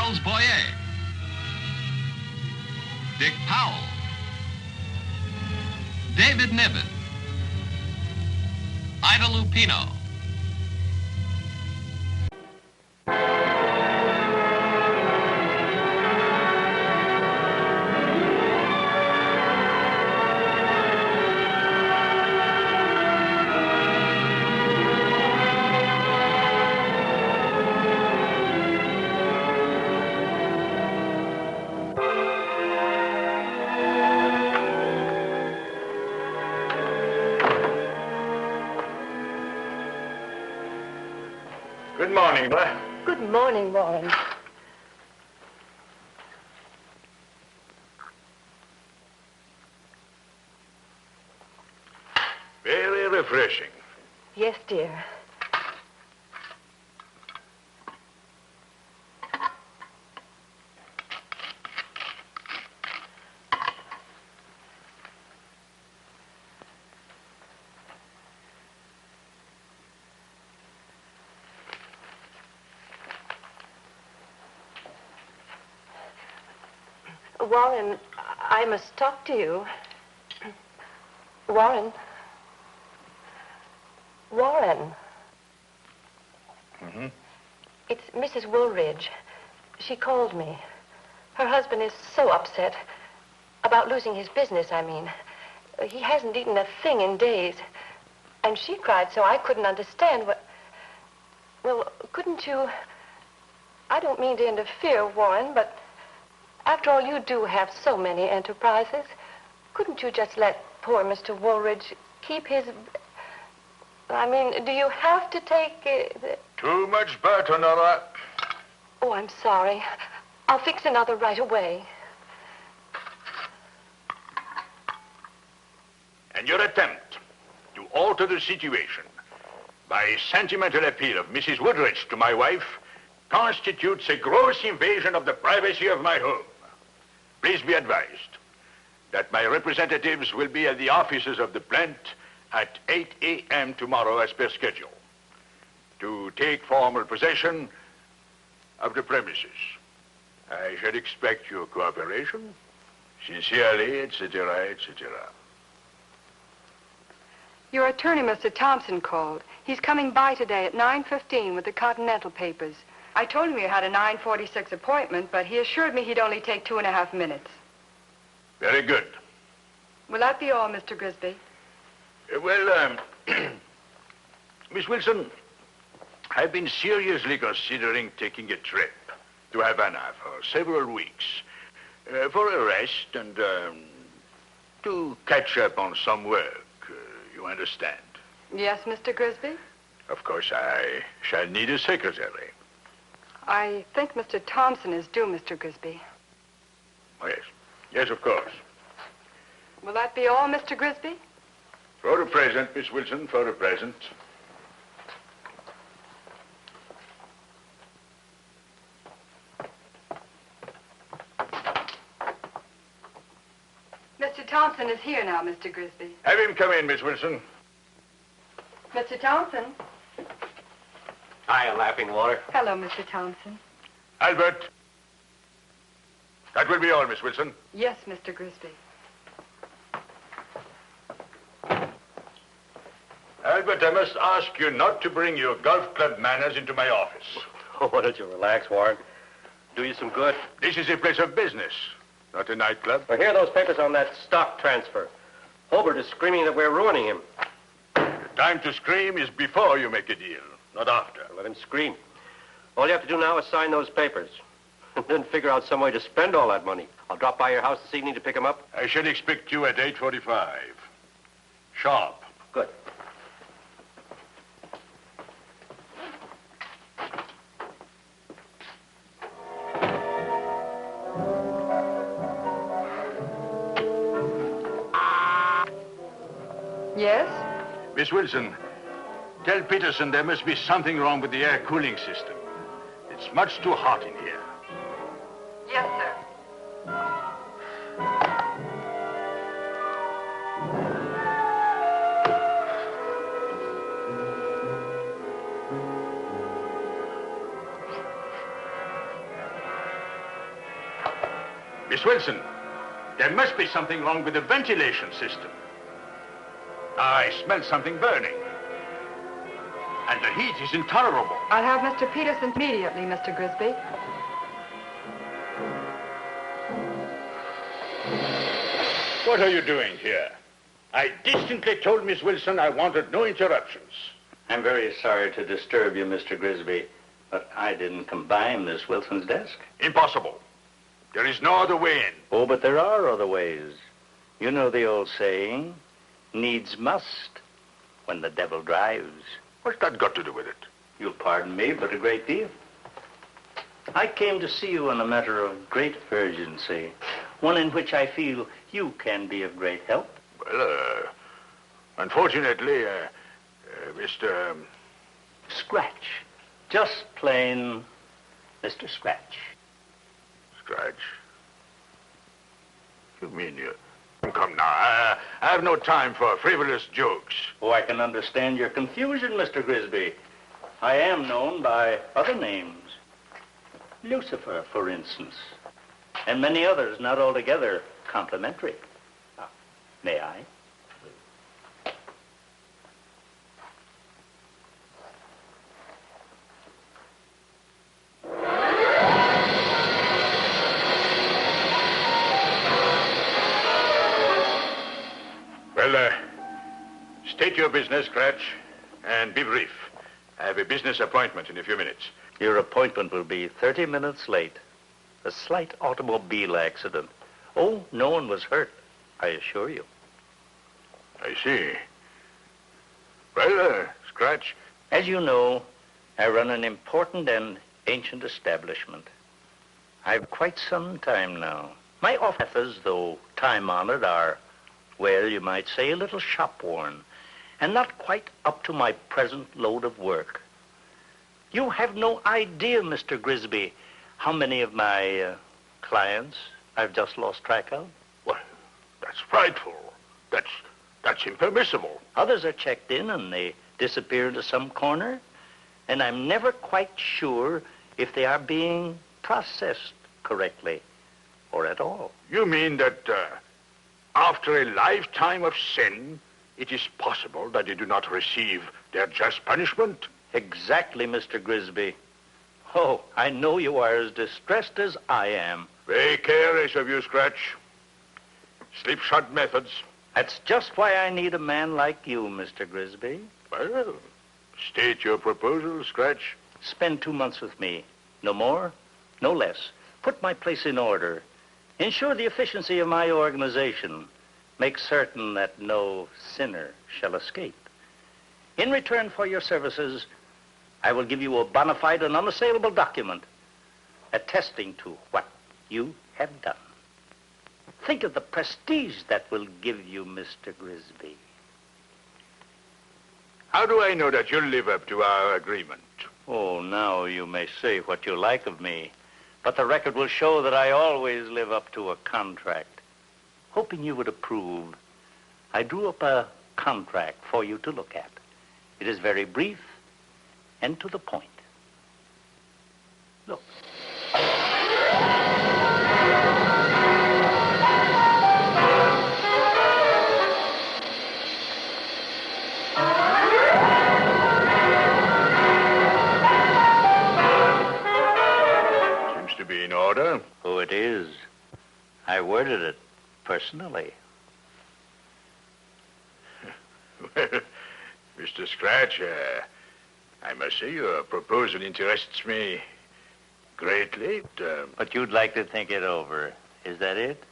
Charles Boyer, Dick Powell, David Niven, Ida Lupino. Good morning, boy. Good morning, Warren. Very refreshing. Yes, dear. Warren, I must talk to you. Warren. Warren. Mm-hmm. It's Mrs. Woolridge. She called me. Her husband is so upset. About losing his business, I mean. He hasn't eaten a thing in days. And she cried so I couldn't understand what... Well, couldn't you... I don't mean to interfere, Warren, but... After all, you do have so many enterprises. Couldn't you just let poor Mr. Woolridge keep his... I mean, do you have to take... Too much butter, Nora. Oh, I'm sorry. I'll fix another right away. And your attempt to alter the situation by sentimental appeal of Mrs. Woodridge to my wife constitutes a gross invasion of the privacy of my home. Please be advised that my representatives will be at the offices of the plant at 8 a.m. tomorrow as per schedule to take formal possession of the premises. I shall expect your cooperation. Sincerely, etc., etc. Your attorney, Mr. Thompson, called. He's coming by today at 9:15 with the Continental papers. I told him you had a 9:46 appointment, but he assured me he'd only take 2.5 minutes. Very good. Will that be all, Mr. Grisby? Miss Wilson, I've been seriously considering taking a trip to Havana for several weeks for a rest and to catch up on some work. You understand? Yes, Mr. Grisby? Of course, I shall need a secretary. I think Mr. Thompson is due, Mr. Grisby. Oh, yes. Yes, of course. Will that be all, Mr. Grisby? For the present, Miss Wilson, for the present. Mr. Thompson is here now, Mr. Grisby. Have him come in, Miss Wilson. Mr. Thompson. Hi, Laughing Water. Hello, Mr. Thompson. Albert. That will be all, Miss Wilson. Yes, Mr. Grisby. Albert, I must ask you not to bring your golf club manners into my office. Oh, why don't you relax, Warren? Do you some good. This is a place of business, not a nightclub. Well, here are those papers on that stock transfer. Hobart is screaming that we're ruining him. The time to scream is before you make a deal, not after. Let him scream. All you have to do now is sign those papers. And then figure out some way to spend all that money. I'll drop by your house this evening to pick him up. I shall expect you at 8:45. Sharp. Good. Yes? Miss Wilson, tell Peterson there must be something wrong with the air cooling system. It's much too hot in here. Yes, sir. Miss Wilson, there must be something wrong with the ventilation system. I smell something burning. And the heat is intolerable. I'll have Mr. Peterson immediately, Mr. Grisby. What are you doing here? I distinctly told Miss Wilson I wanted no interruptions. I'm very sorry to disturb you, Mr. Grisby, but I didn't come by Miss Wilson's desk. Impossible. There is no other way in. Oh, but there are other ways. You know the old saying, needs must when the devil drives. What's that got to do with it? You'll pardon me, but a great deal. I came to see you on a matter of great urgency, one in which I feel you can be of great help. Well, unfortunately, Mr. Scratch. Just plain Mr. Scratch. Scratch? You mean you... Come now, I have no time for frivolous jokes. Oh, I can understand your confusion, Mr. Grisby. I am known by other names. Lucifer, for instance. And many others not altogether complimentary. May I? Well, state your business, Scratch, and be brief. I have a business appointment in a few minutes. Your appointment will be 30 minutes late. A slight automobile accident. Oh, no one was hurt, I assure you. I see. Well, Scratch. As you know, I run an important and ancient establishment. I've quite some time now. My offices, though time-honored, are, well, you might say, a little shop-worn, and not quite up to my present load of work. You have no idea, Mr. Grisby, how many of my clients I've just lost track of. Well, that's frightful. That's impermissible. Others are checked in and they disappear into some corner, and I'm never quite sure if they are being processed correctly or at all. You mean that after a lifetime of sin, it is possible that they do not receive their just punishment? Exactly, Mr. Grisby. Oh, I know you are as distressed as I am. Very careless of you, Scratch. Slipshod methods. That's just why I need a man like you, Mr. Grisby. Well, state your proposal, Scratch. Spend 2 months with me. No more, no less. Put my place in order. Ensure the efficiency of my organization. Make certain that no sinner shall escape. In return for your services, I will give you a bona fide and unassailable document attesting to what you have done. Think of the prestige that will give you, Mr. Grisby. How do I know that you'll live up to our agreement? Oh, now you may say what you like of me, but the record will show that I always live up to a contract. Hoping you would approve, I drew up a contract for you to look at. It is very brief and to the point. Look. Seems to be in order. Oh, it is. I worded it personally. Well, Mr. Scratch, I must say your proposal interests me greatly. But you'd like to think it over. Is that it?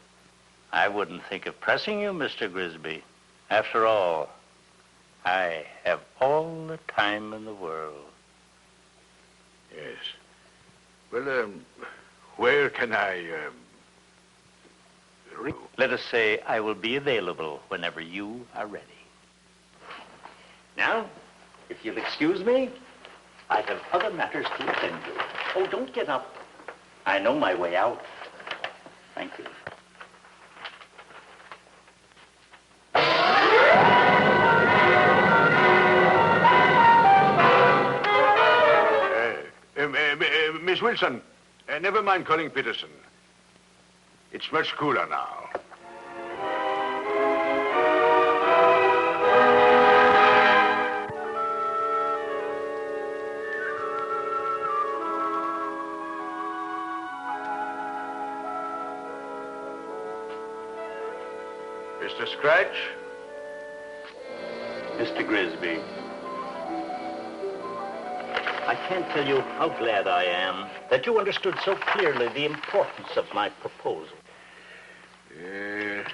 I wouldn't think of pressing you, Mr. Grisby. After all, I have all the time in the world. Yes. Well, where can I, Let us say I will be available whenever you are ready. Now, if you'll excuse me, I have other matters to attend to. Oh, don't get up. I know my way out. Thank you. Miss Wilson, never mind calling Peterson. It's much cooler now. Mr. Scratch? Mr. Grisby, I can't tell you how glad I am that you understood so clearly the importance of my proposal. I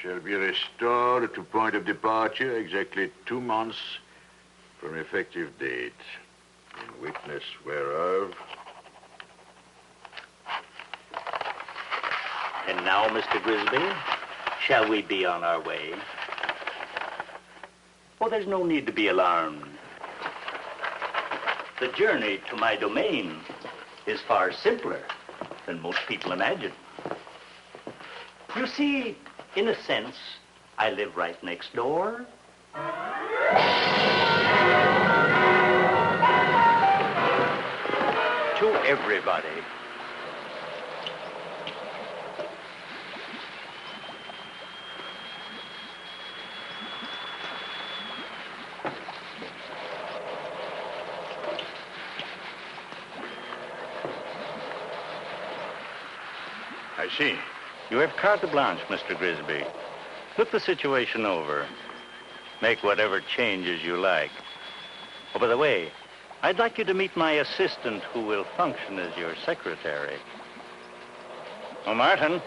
shall be restored to point of departure exactly 2 months from effective date, in witness whereof. And now, Mr. Grisby, shall we be on our way? Oh, there's no need to be alarmed. The journey to my domain is far simpler than most people imagine. You see, in a sense, I live right next door. To everybody. I see. You have carte blanche, Mr. Grisby. Look the situation over. Make whatever changes you like. Oh, by the way, I'd like you to meet my assistant who will function as your secretary. Oh, Martin.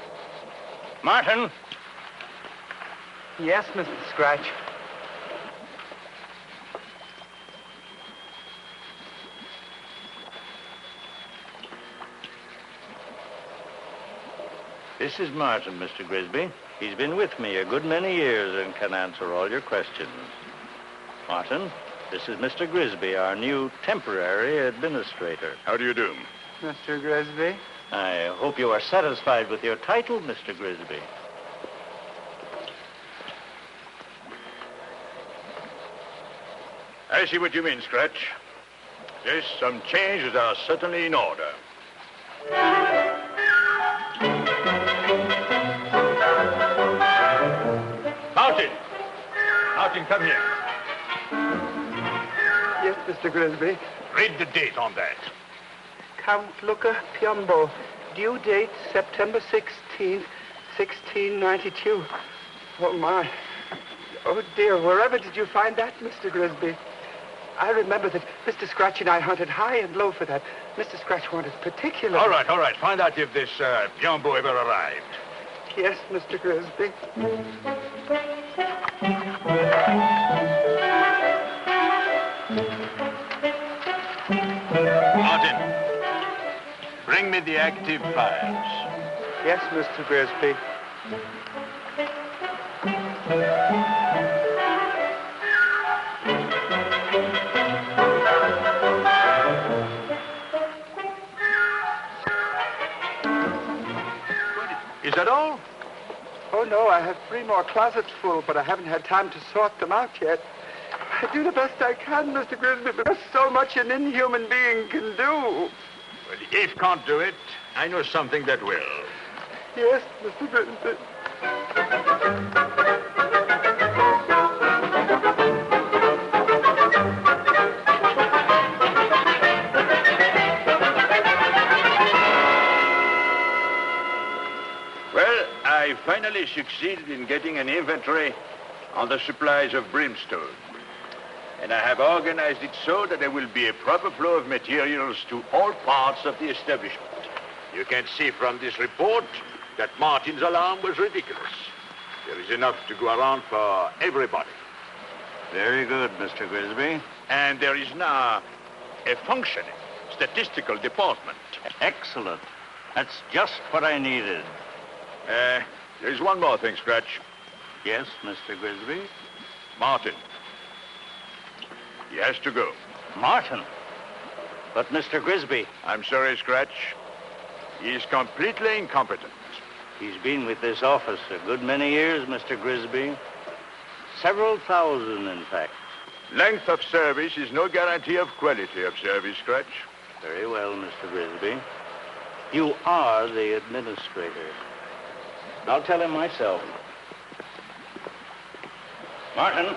Martin! Yes, Mr. Scratch. This is Martin, Mr. Grisby. He's been with me a good many years and can answer all your questions. Martin, this is Mr. Grisby, our new temporary administrator. How do you do? Mr. Grisby? I hope you are satisfied with your title, Mr. Grisby. I see what you mean, Scratch. Yes, some changes are certainly in order. Martin! Martin, come here. Yes, Mr. Grisby. Read the date on that. Count Luca Piombo. Due date September 16th, 1692. Oh, my. Oh, dear. Wherever did you find that, Mr. Grisby? I remember that Mr. Scratch and I hunted high and low for that. Mr. Scratch wanted particular... All right. Find out if this Piombo ever arrived. Yes, Mr. Grisby. Martin, bring me the active files. Yes, Mr. Grisby. Is that all? Oh, no, I have 3 more closets full, but I haven't had time to sort them out yet. I do the best I can, Mr. Grisby, but there's so much an inhuman being can do. Well, if can't do it, I know something that will. Yes, Mr. Grisby. Well, I finally succeeded in getting an inventory on the supplies of brimstone. And I have organized it so that there will be a proper flow of materials to all parts of the establishment. You can see from this report that Martin's alarm was ridiculous. There is enough to go around for everybody. Very good, Mr. Grisby. And there is now a functioning statistical department. Excellent. That's just what I needed. There's one more thing, Scratch. Yes, Mr. Grisby? Martin. He has to go. Martin? But, Mr. Grisby... I'm sorry, Scratch. He is completely incompetent. He's been with this office a good many years, Mr. Grisby. Several thousand, in fact. Length of service is no guarantee of quality of service, Scratch. Very well, Mr. Grisby. You are the administrator. I'll tell him myself. Martin.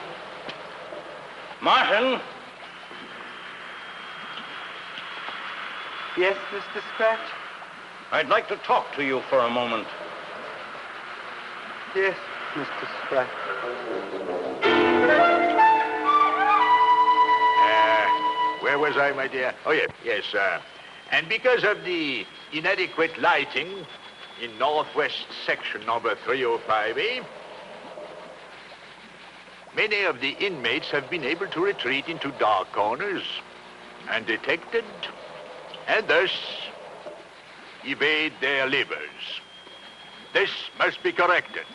Martin. Yes, Mr. Scratch? I'd like to talk to you for a moment. Yes, Mr. Scratch. Where was I, my dear? Oh, yes. And because of the inadequate lighting in northwest section number 305A, many of the inmates have been able to retreat into dark corners undetected, and thus evade their labors. This must be corrected.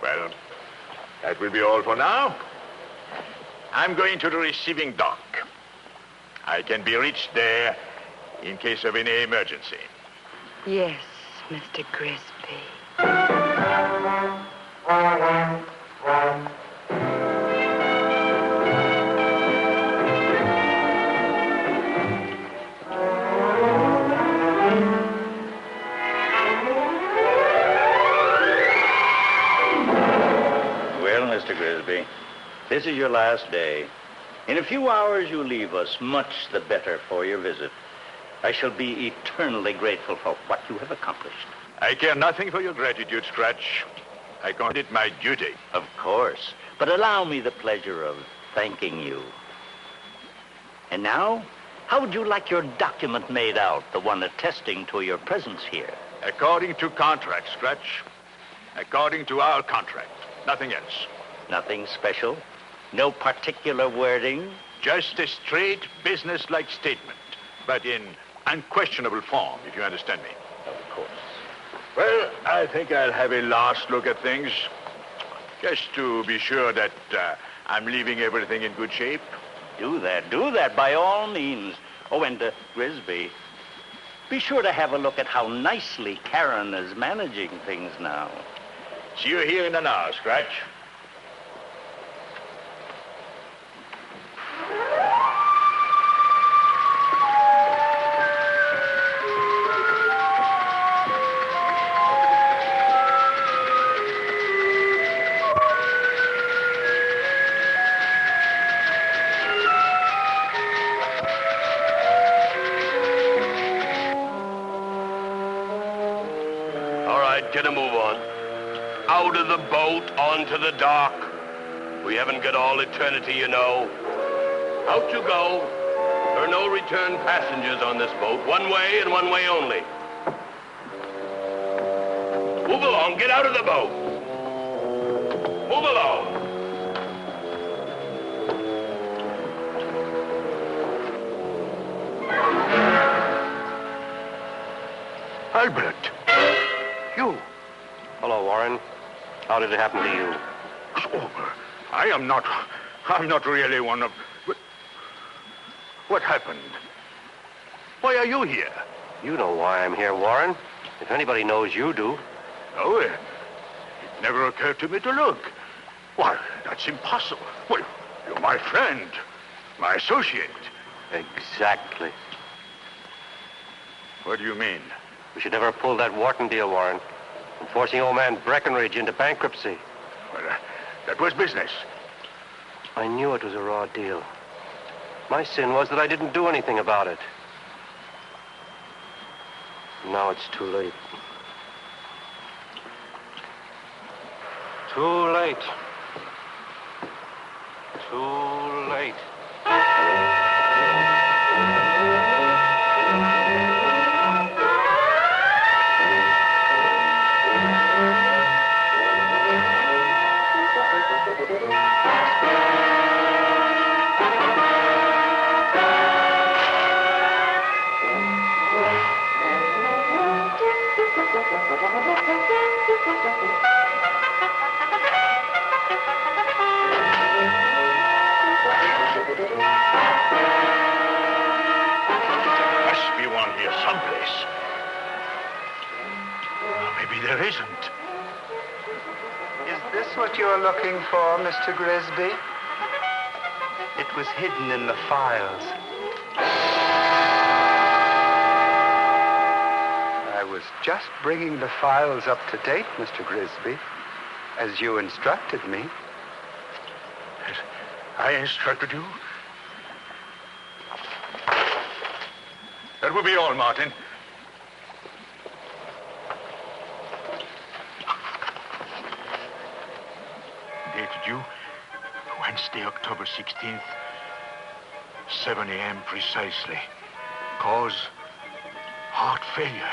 Well, that will be all for now. I'm going to the receiving dock. I can be reached there in case of any emergency. Yes, Mr. Grisby. Mr. Grisby, this is your last day. In a few hours, you leave us, much the better for your visit. I shall be eternally grateful for what you have accomplished. I care nothing for your gratitude, Scratch. I count it my duty. Of course. But allow me the pleasure of thanking you. And now, how would you like your document made out, the one attesting to your presence here? According to contract, Scratch. According to our contract. Nothing else. Nothing special? No particular wording? Just a straight, business-like statement, but in unquestionable form, if you understand me. Of course. Well, I think I'll have a last look at things, just to be sure that I'm leaving everything in good shape. Do that, by all means. Oh, and Grisby, be sure to have a look at how nicely Karen is managing things now. See you here in an hour, Scratch. All right, get a move on. Out of the boat, onto the dock. We haven't got all eternity, you know. Out you go. There are no return passengers on this boat. One way and one way only. Move along. Get out of the boat. Move along. Albert, you. Hello, Warren. How did it happen to you? Oh, I'm not really one of... What happened? Why are you here? You know why I'm here, Warren. If anybody knows, you do. Oh, it never occurred to me to look. Why, that's impossible. Well, you're my friend, my associate. Exactly. What do you mean? We should never have pulled that Wharton deal, Warren. And forcing old man Breckenridge into bankruptcy. Well, that was business. I knew it was a raw deal. My sin was that I didn't do anything about it. Now it's too late. Too late. Too late. There isn't. Is this what you're looking for, Mr. Grisby? It was hidden in the files. just bringing the files up to date, Mr. Grisby, as you instructed me. As I instructed you? That will be all, Martin. Dated you Wednesday, October 16th, 7 a.m. precisely. Cause heart failure.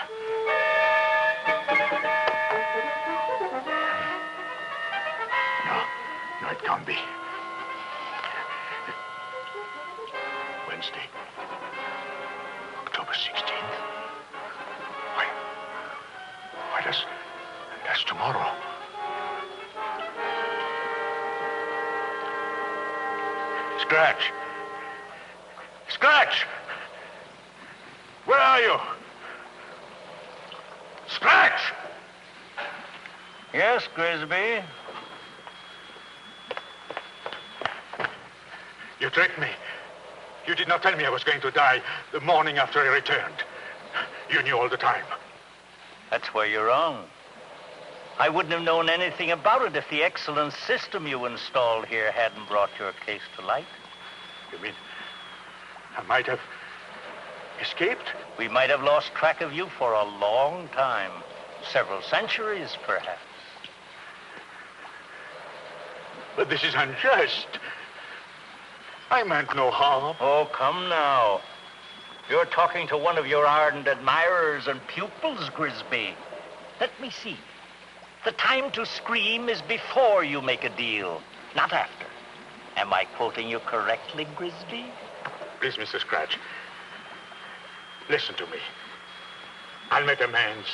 No, it can't be. Wednesday, October 16th. Why, that's tomorrow. Scratch! Scratch! Where are you? Scratch! Yes, Grisby? You tricked me. You did not tell me I was going to die the morning after I returned. You knew all the time. That's where you're wrong. I wouldn't have known anything about it if the excellent system you installed here hadn't brought your case to light. You mean I might have escaped? We might have lost track of you for a long time. Several centuries, perhaps. But this is unjust. I meant no harm. Oh, come now. You're talking to one of your ardent admirers and pupils, Grisby. Let me see. The time to scream is before you make a deal, not after. Am I quoting you correctly, Grisby? Please, Mr. Scratch, listen to me. I'll make amends.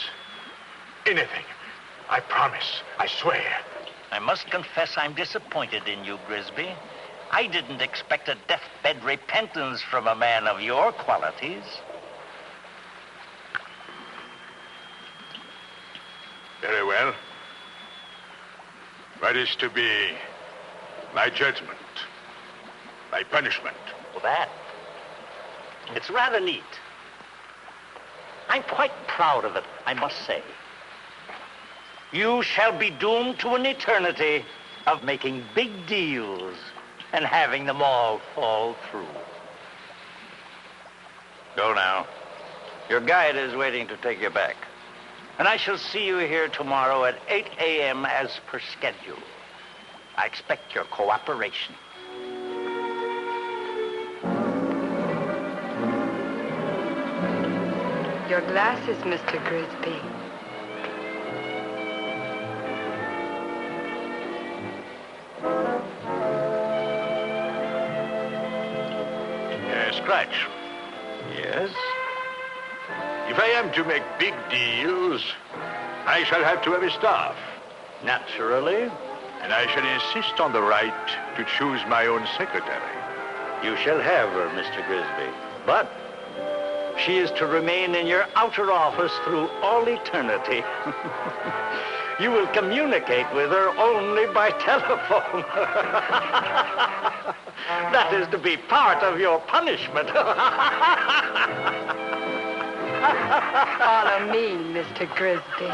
Anything. I promise. I swear. I must confess I'm disappointed in you, Grisby. I didn't expect a deathbed repentance from a man of your qualities. Very well. What is to be my judgment, my punishment? Well, that. It's rather neat. I'm quite proud of it, I must say. You shall be doomed to an eternity of making big deals and having them all fall through. Go now. Your guide is waiting to take you back. And I shall see you here tomorrow at 8 a.m. as per schedule. I expect your cooperation. Your glasses, Mr. Grisby. Scratch. Yes? If I am to make big deals, I shall have to have a staff. Naturally. And I shall insist on the right to choose my own secretary. You shall have her, Mr. Grisby. But she is to remain in your outer office through all eternity. You will communicate with her only by telephone. That is to be part of your punishment. Follow me, Mr. Grisby.